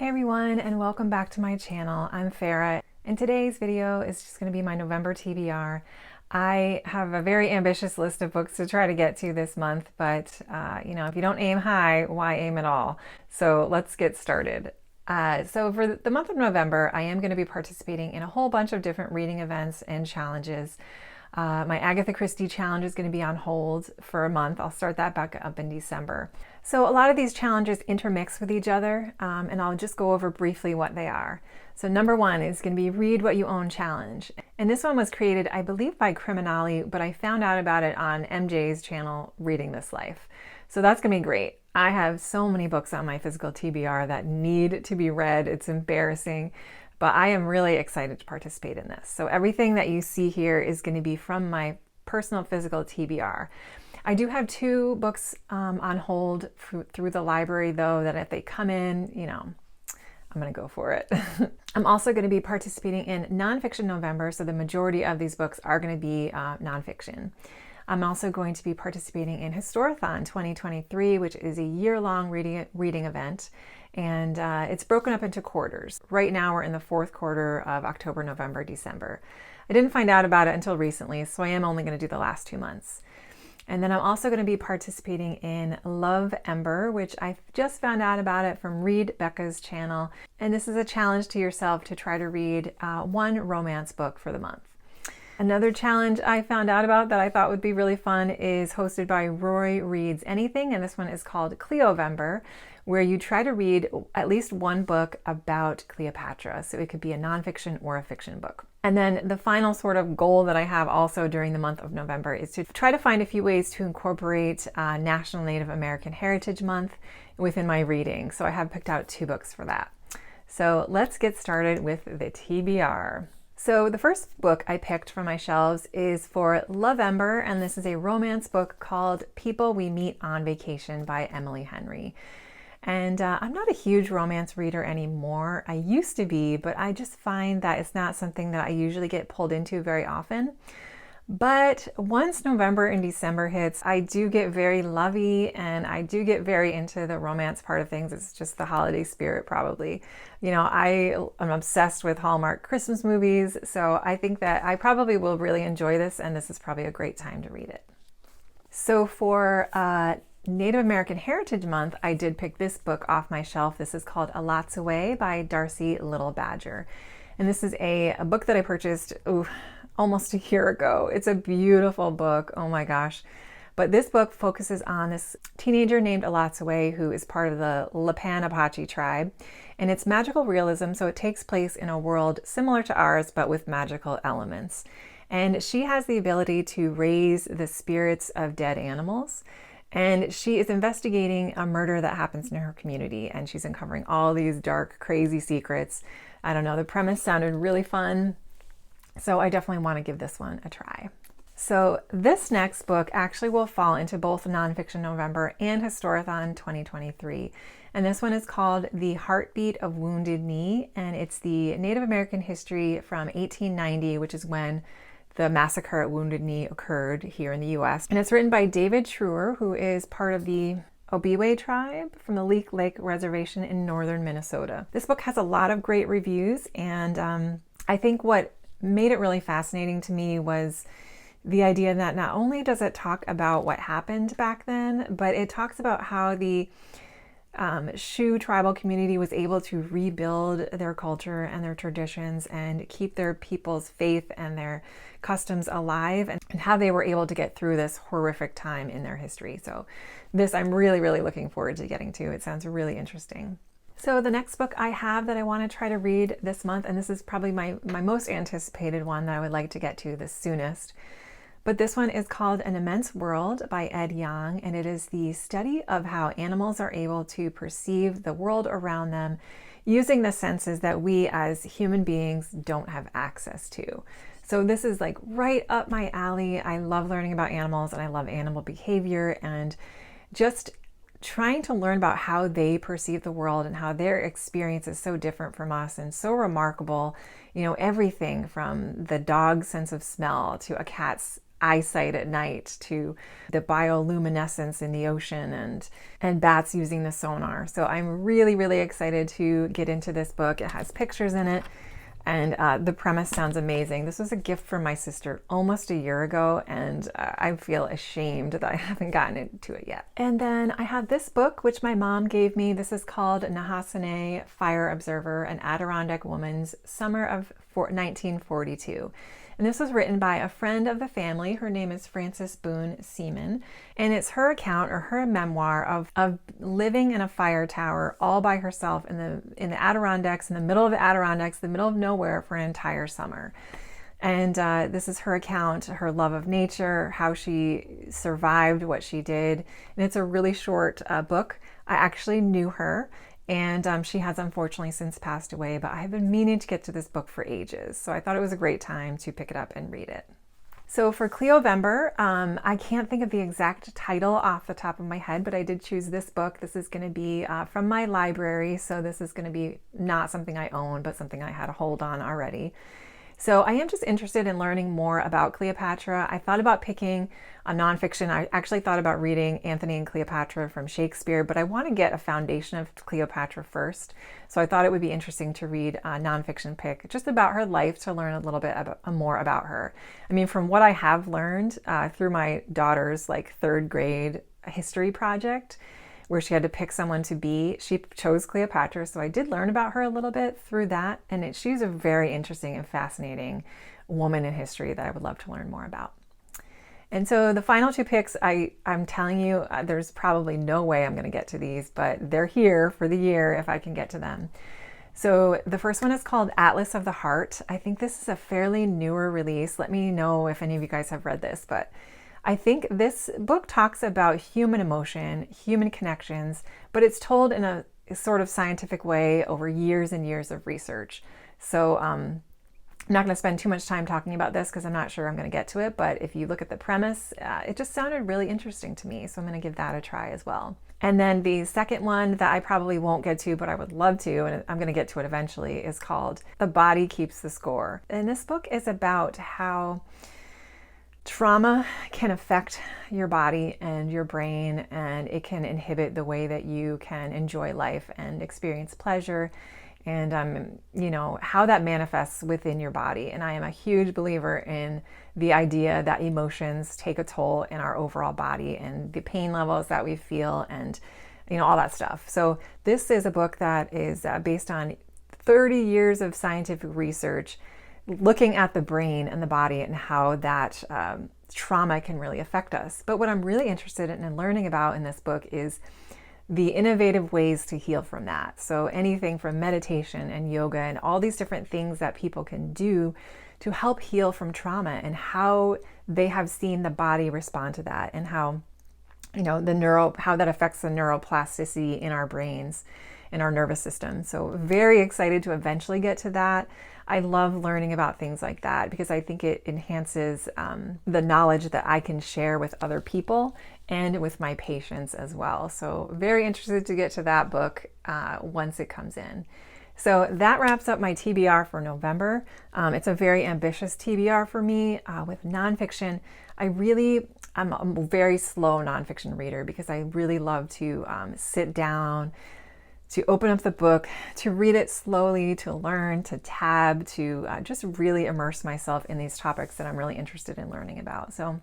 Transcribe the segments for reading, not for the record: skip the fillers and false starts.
Hey everyone, and welcome back to my channel. I'm Farah, and today's video is just going to be my November TBR. I have a very ambitious list of books to try to get to this month, but if you don't aim high, why aim at all? So let's get started. So for the month of November, I am going to be participating in a whole bunch of different reading events and challenges. My Agatha Christie challenge is going to be on hold for a month. I'll start that back up in December. So a lot of these challenges intermix with each other, and I'll just go over briefly what they are. So number one is going to be Read What You Own Challenge. And this one was created, I believe, by Criminolly, but I found out about it on MJ's channel, Reading This Life. So that's going to be great. I have so many books on my physical TBR that need to be read. It's embarrassing. But I am really excited to participate in this. So everything that you see here is going to be from my personal physical TBR. I do have two books on hold through the library, though, that if they come in, I'm going to go for it. I'm also going to be participating in Nonfiction November, so the majority of these books are going to be nonfiction. I'm also going to be participating in Historathan 2023, which is a year-long reading event. And it's broken up into quarters. Right now we're in the fourth quarter of October, November, December. I didn't find out about it until recently, so I am only going to do the last 2 months. And then I'm also going to be participating in Lovember, which I just found out about it from ReadBecca's channel. And this is a challenge to yourself to try to read one romance book for the month. Another challenge I found out about that I thought would be really fun is hosted by Roy Reads Anything, and this one is called Cleovember, where you try to read at least one book about Cleopatra. So it could be a nonfiction or a fiction book. And then the final sort of goal that I have also during the month of November is to try to find a few ways to incorporate National Native American Heritage Month within my reading. So I have picked out 2 books for that. So let's get started with the TBR. So the first book I picked from my shelves is for Lovember, and this is a romance book called People We Meet on Vacation by Emily Henry. And I'm not a huge romance reader anymore. I used to be, but I just find that it's not something that I usually get pulled into very often. But once November and December hits, I do get very lovey and I do get very into the romance part of things. It's just the holiday spirit, probably. I am obsessed with Hallmark Christmas movies, so I think that I probably will really enjoy this, and this is probably a great time to read it. So for Native American Heritage Month, I did pick this book off my shelf. This is called Elatsoe by Darcie Little Badger. And this is a book that I purchased almost a year ago. It's a beautiful book. Oh my gosh. But this book focuses on this teenager named Elatsoe who is part of the Lipan Apache tribe. And it's magical realism, so it takes place in a world similar to ours, but with magical elements. And she has the ability to raise the spirits of dead animals. And she is investigating a murder that happens in her community, and she's uncovering all these dark, crazy secrets. I don't know, the premise sounded really fun, so I definitely want to give this one a try. So this next book actually will fall into both Nonfiction November and Historathan 2023. And this one is called The Heartbeat of Wounded Knee, and it's the Native American history from 1890, which is when the massacre at Wounded Knee occurred here in the US. And it's written by David Truerer, who is part of the Ojibwe tribe from the Leak Lake Reservation in northern Minnesota. This book has a lot of great reviews, and I think what made it really fascinating to me was the idea that not only does it talk about what happened back then, but it talks about how the Sioux tribal community was able to rebuild their culture and their traditions and keep their people's faith and their customs alive, and how they were able to get through this horrific time in their history. So this I'm really, really looking forward to getting to. It sounds really interesting. So the next book I have that I want to try to read this month, and this is probably my most anticipated one that I would like to get to the soonest, but this one is called An Immense World by Ed Yong, and it is the study of how animals are able to perceive the world around them using the senses that we as human beings don't have access to. So this is like right up my alley. I love learning about animals, and I love animal behavior, and just trying to learn about how they perceive the world and how their experience is so different from us and so remarkable. Everything from the dog's sense of smell to a cat's eyesight at night to the bioluminescence in the ocean and bats using the sonar. So I'm really, really excited to get into this book. It has pictures in it, and the premise sounds amazing. This was a gift from my sister almost a year ago, and I feel ashamed that I haven't gotten into it yet. And then I have this book, which my mom gave me. This is called Nehasane, Fire Observer, an Adirondack Woman's Summer of 1942. And this was written by a friend of the family. Her name is Frances Boone Seaman. And it's her account, or her memoir, of living in a fire tower all by herself in the Adirondacks, in the middle of the Adirondacks, the middle of nowhere, for an entire summer. And this is her account, her love of nature, how she survived what she did. And it's a really short book. I actually knew her. And she has unfortunately since passed away, but I have been meaning to get to this book for ages. So I thought it was a great time to pick it up and read it. So for Cleovember, I can't think of the exact title off the top of my head, but I did choose this book. This is going to be from my library. So this is going to be not something I own, but something I had a hold on already. So I am just interested in learning more about Cleopatra. I thought about picking a nonfiction. I actually thought about reading Antony and Cleopatra from Shakespeare, but I want to get a foundation of Cleopatra first. So I thought it would be interesting to read a nonfiction pick just about her life, to learn a little bit more about her. I mean, from what I have learned through my daughter's third grade history project, where she had to pick someone to be, she chose Cleopatra. So I did learn about her a little bit through that. And she's a very interesting and fascinating woman in history that I would love to learn more about. And so the final two picks, I'm telling you, there's probably no way I'm going to get to these, but they're here for the year if I can get to them. So the first one is called Atlas of the Heart. I think this is a fairly newer release. Let me know if any of you guys have read this, but I think this book talks about human emotion, human connections, but it's told in a sort of scientific way over years and years of research. So I'm not going to spend too much time talking about this because I'm not sure I'm going to get to it, but if you look at the premise, it just sounded really interesting to me. So I'm going to give that a try as well. And then the second one that I probably won't get to, but I would love to, and I'm going to get to it eventually, is called The Body Keeps the Score. And this book is about how trauma can affect your body and your brain, and it can inhibit the way that you can enjoy life and experience pleasure, and how that manifests within your body. And I am a huge believer in the idea that emotions take a toll in our overall body and the pain levels that we feel, and all that stuff. So this is a book that is based on 30 years of scientific research, looking at the brain and the body and how that trauma can really affect us. But what I'm really interested in and learning about in this book is the innovative ways to heal from that. So anything from meditation and yoga and all these different things that people can do to help heal from trauma, and how they have seen the body respond to that, and how how that affects the neuroplasticity in our brains, in our nervous system. So very excited to eventually get to that. I love learning about things like that because I think it enhances the knowledge that I can share with other people and with my patients as well. So very interested to get to that book once it comes in. So that wraps up my TBR for November. It's a very ambitious TBR for me with nonfiction. I'm a very slow nonfiction reader because I really love to sit down, to open up the book, to read it slowly, to learn, to tab, to just really immerse myself in these topics that I'm really interested in learning about. So,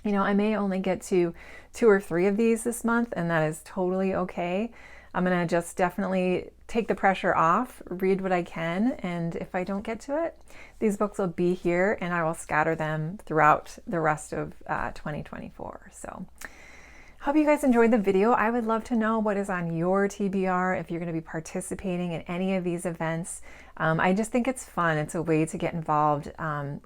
I may only get to 2 or 3 of these this month, and that is totally okay. I'm going to just definitely take the pressure off, read what I can, and if I don't get to it, these books will be here and I will scatter them throughout the rest of 2024. So hope you guys enjoyed the video. I would love to know what is on your TBR, if you're going to be participating in any of these events. I just think it's fun. It's a way to get involved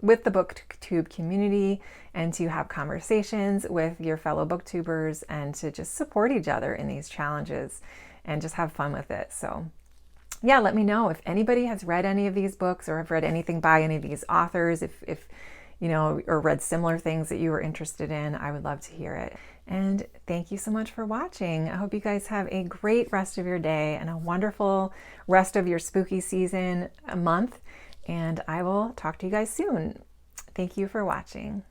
with the BookTube community and to have conversations with your fellow booktubers and to just support each other in these challenges and just have fun with it. So yeah, let me know if anybody has read any of these books or have read anything by any of these authors, if or read similar things that you were interested in. I would love to hear it. And thank you so much for watching. I hope you guys have a great rest of your day and a wonderful rest of your spooky season month. And I will talk to you guys soon. Thank you for watching.